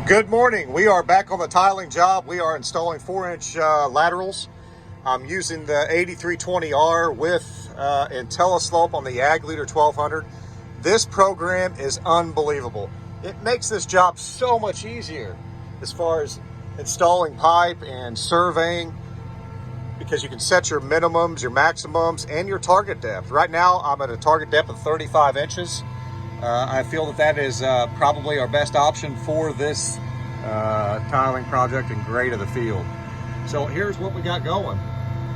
Good morning. We are back on the tiling job. We are installing 4-inch laterals. I'm using the 8320R with IntelliSlope on the Ag Leader 1200. This program is unbelievable. It makes this job so much easier as far as installing pipe and surveying, because you can set your minimums, your maximums, and your target depth. Right now, I'm at a target depth of 35 inches. I feel that is probably our best option for this tiling project and grade of the field. So here's what we got going.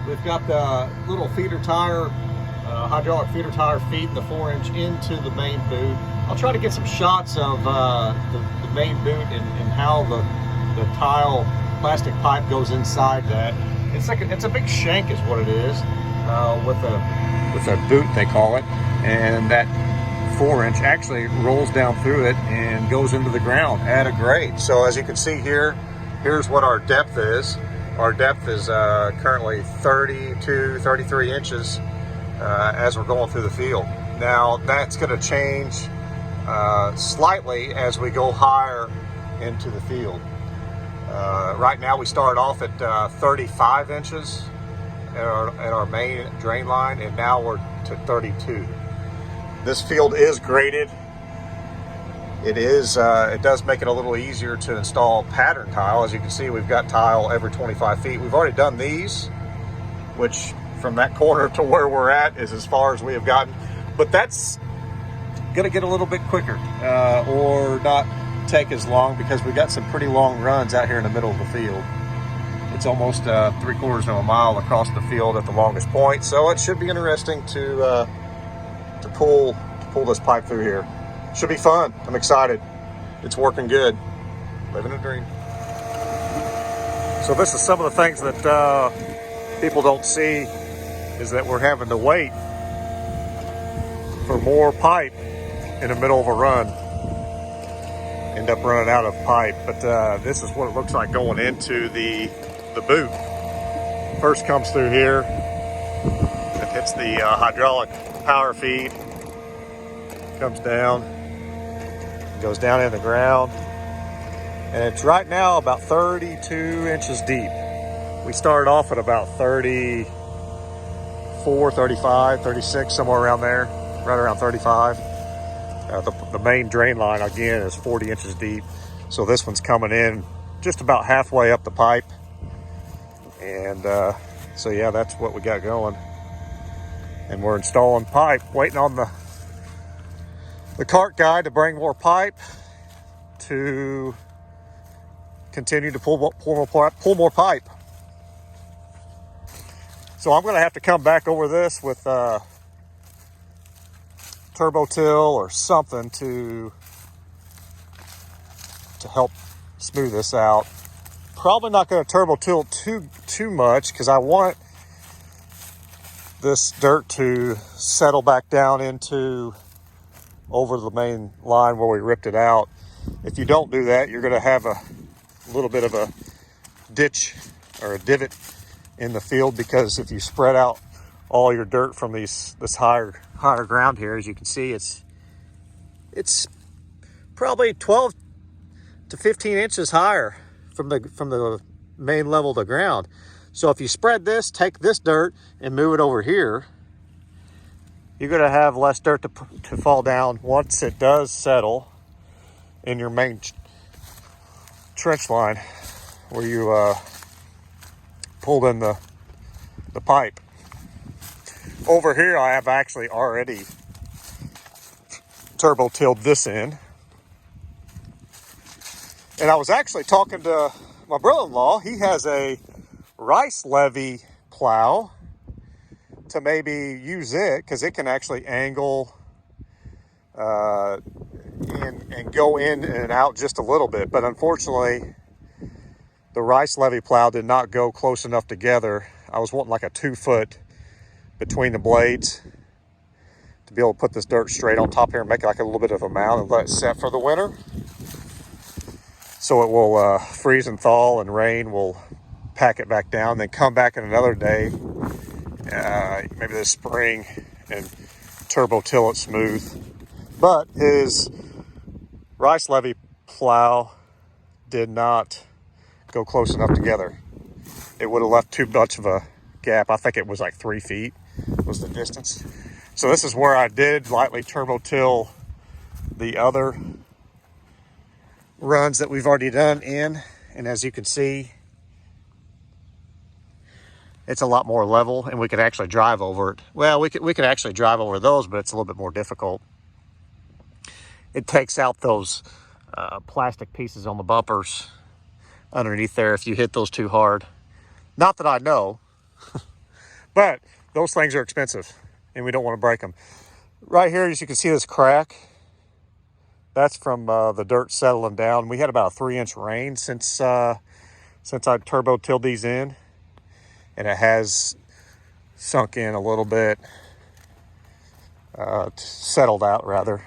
We've got the little feeder tire, hydraulic feeder tire feeding the 4-inch into the main boot. I'll try to get some shots of the main boot and how the tile plastic pipe goes inside that. It's a big shank is what it is, with a boot they call it, and that 4-inch actually rolls down through it and goes into the ground at a grade. So as you can see here, here's what our depth is. Our depth is currently 33 inches as we're going through the field. Now that's going to change slightly as we go higher into the field. Right now we start off at 35 inches at our main drain line, and now we're to 32. This field is graded. It does make it a little easier to install pattern tile. As you can see, we've got tile every 25 feet. We've already done these, which from that corner to where we're at is as far as we have gotten. But that's gonna get a little bit quicker, or not take as long, because we got some pretty long runs out here in the middle of the field. It's almost 3/4 of a mile across the field at the longest point. So it should be interesting to pull this pipe through here. Should be fun. I'm excited. It's working good. Living a dream. So this is some of the things that people don't see, is that we're having to wait for more pipe in the middle of a run. End up running out of pipe, but this is what it looks like going into the boot. First comes through here. It hits the hydraulic power feed, comes down, goes down in the ground, and it's right now about 32 inches deep. We started off at about 34, 35, 36, somewhere around there, right around 35. The main drain line again is 40 inches deep, so this one's coming in just about halfway up the pipe, and so yeah, that's what we got going. And we're installing pipe, waiting on the cart guy to bring more pipe to continue to pull more pipe. So I'm going to have to come back over this with turbo till or something to help smooth this out. Probably not going to turbo till too much, because I want this dirt to settle back down into over the main line where we ripped it out. If you don't do that, you're going to have a little bit of a ditch or a divot in the field, because if you spread out all your dirt from this higher ground here, as you can see, it's probably 12 to 15 inches higher from the main level of the ground. So if you spread this, take this dirt and move it over here, you're going to have less dirt to fall down once it does settle in your main trench line where you pulled in the pipe. Over here, I have actually already turbo tilled this in. And I was actually talking to my brother-in-law. He has a rice levy plow, to maybe use it, because it can actually angle and go in and out just a little bit. But unfortunately, the rice levy plow did not go close enough together. I was wanting like a 2 foot between the blades to be able to put this dirt straight on top here and make it like a little bit of a mound and let it set for the winter. So it will freeze and thaw, and rain will pack it back down, then come back in another day, maybe this spring, and turbo till it smooth. But his rice levy plow did not go close enough together. It would have left too much of a gap. I think it was like 3 feet was the distance. So this is where I did lightly turbo till the other runs that we've already done in. And as you can see, it's a lot more level, and we could actually drive over it. Well, we could actually drive over those, but it's a little bit more difficult. It takes out those plastic pieces on the bumpers underneath there if you hit those too hard. Not that I know, but those things are expensive, and we don't want to break them. Right here, as you can see this crack, that's from the dirt settling down. We had about a 3-inch rain since I turbo tilled these in, and it has sunk in a little bit, settled out rather,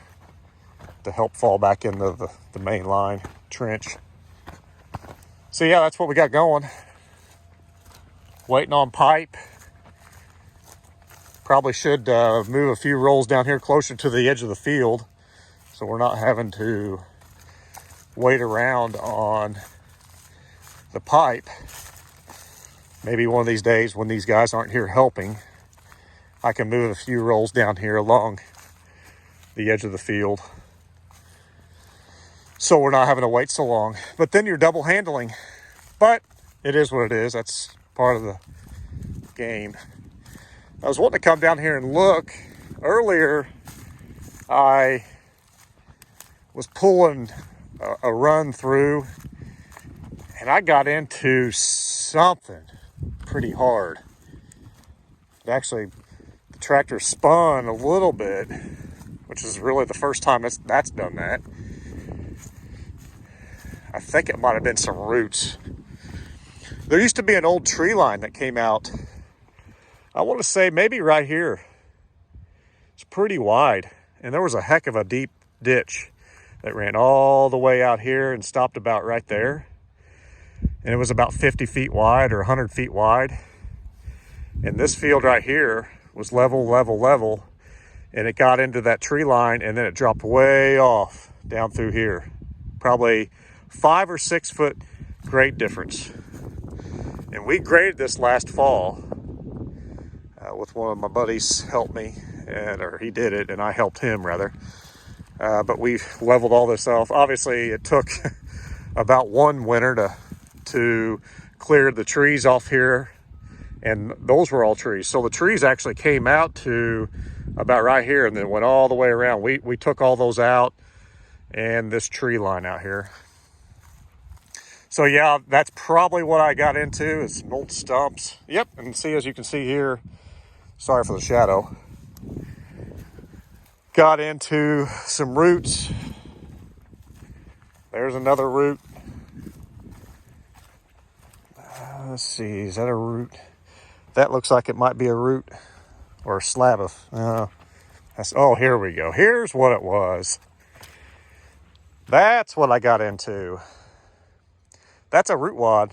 to help fall back into the main line trench. So yeah, that's what we got going. Waiting on pipe. Probably should move a few rolls down here closer to the edge of the field, so we're not having to wait around on the pipe. Maybe one of these days when these guys aren't here helping, I can move a few rolls down here along the edge of the field, so we're not having to wait so long. But then you're double handling. But it is what it is. That's part of the game. I was wanting to come down here and look. Earlier, I was pulling a run through, and I got into something pretty hard. Actually, the tractor spun a little bit, which is really the first time that's done that. I think it might have been some roots. There used to be an old tree line that came out, I want to say maybe right here. It's pretty wide, and there was a heck of a deep ditch that ran all the way out here and stopped about right there. And it was about 50 feet wide or 100 feet wide. And this field right here was level, and it got into that tree line, and then it dropped way off down through here. Probably 5 or 6 foot grade difference. And we graded this last fall with one of my buddies helped me, or he did it, and I helped him rather. But we leveled all this off. Obviously, it took about one winter to clear the trees off here, and those were all trees. So the trees actually came out to about right here and then went all the way around. We took all those out, and this tree line out here. So yeah, that's probably what I got into, is some old stumps. Yep, and see, as you can see here, sorry for the shadow, got into some roots. There's another root. Let's see, is that a root? That looks like it might be a root or a slab of, oh, here we go. Here's what it was. That's what I got into. That's a root wad.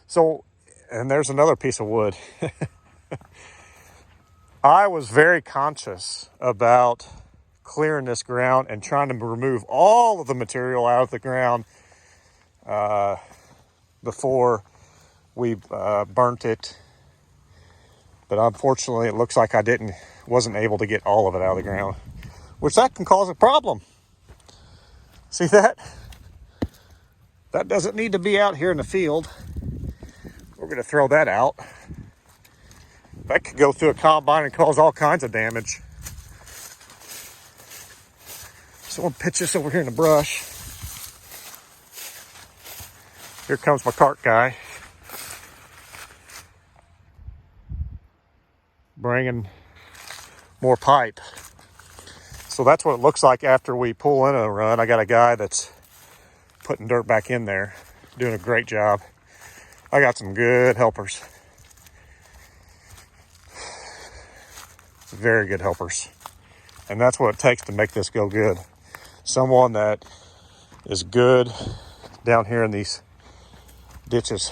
So, and there's another piece of wood. I was very conscious about clearing this ground and trying to remove all of the material out of the ground before we burnt it. But unfortunately, it looks like I wasn't able to get all of it out of the ground, which that can cause a problem. See that? That doesn't need to be out here in the field. We're going to throw that out. That could go through a combine and cause all kinds of damage. So I'm gonna pitch this over here in the brush. Here comes my cart guy, bringing more pipe. So that's what it looks like after we pull in a run. I got a guy that's putting dirt back in there, doing a great job. I got some good helpers. Very good helpers. And that's what it takes to make this go good. Someone that is good down here in these ditches.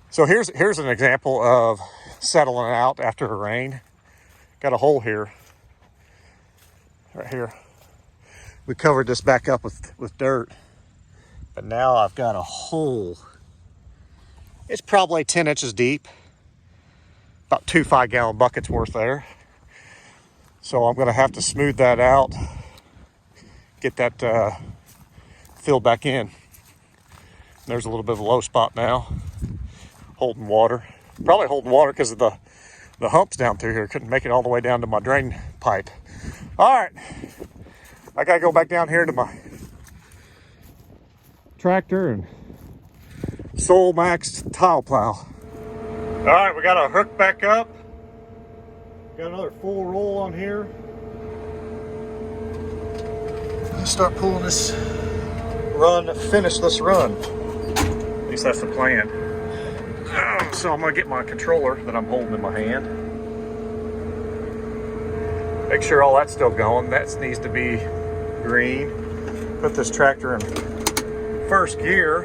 So here's an example of settling out after a rain. Got a hole here, right here. we covered this back up with dirt. But now I've got a hole. It's probably 10 inches deep. About 2 5-gallon buckets worth there. So I'm gonna have to smooth that out, get that filled back in. There's a little bit of a low spot now, holding water. Probably holding water because of the humps down through here. Couldn't make it all the way down to my drain pipe. All right, I gotta go back down here to my tractor and Soul Max tile plow. All right, we got our hook back up. Got another full roll on here. Let's start pulling this run, finish this run. At least that's the plan. So I'm gonna get my controller that I'm holding in my hand. Make sure all that's still going. That needs to be green. Put this tractor in first gear.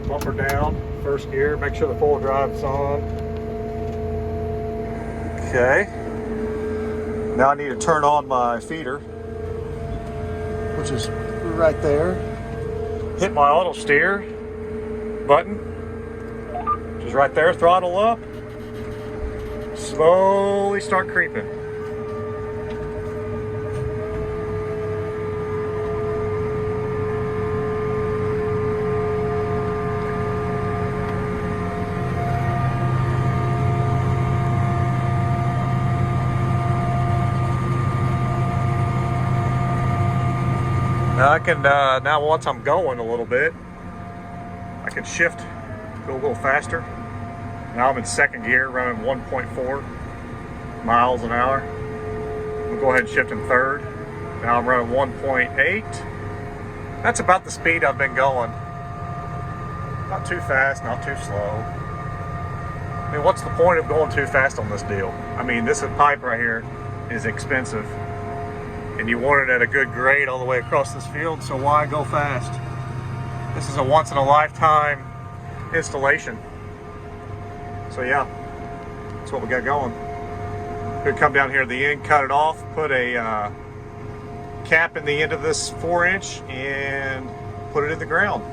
Bumper down, first gear. Make sure the four-wheel drive's on. Okay. Now I need to turn on my feeder, which is right there. Hit my auto steer button, which is right there. Throttle up. Slowly start creeping. Now I can, now once I'm going a little bit, I can shift, go a little faster. Now I'm in second gear, running 1.4 miles an hour. We'll go ahead and shift in third. Now I'm running 1.8. That's about the speed I've been going. Not too fast, not too slow. I mean, what's the point of going too fast on this deal? I mean, this pipe right here is expensive. And you want it at a good grade all the way across this field, so why go fast? This is a once-in-a-lifetime installation. So yeah, that's what we got going. We'll come down here at the end, cut it off, put a cap in the end of this 4-inch, and put it in the ground.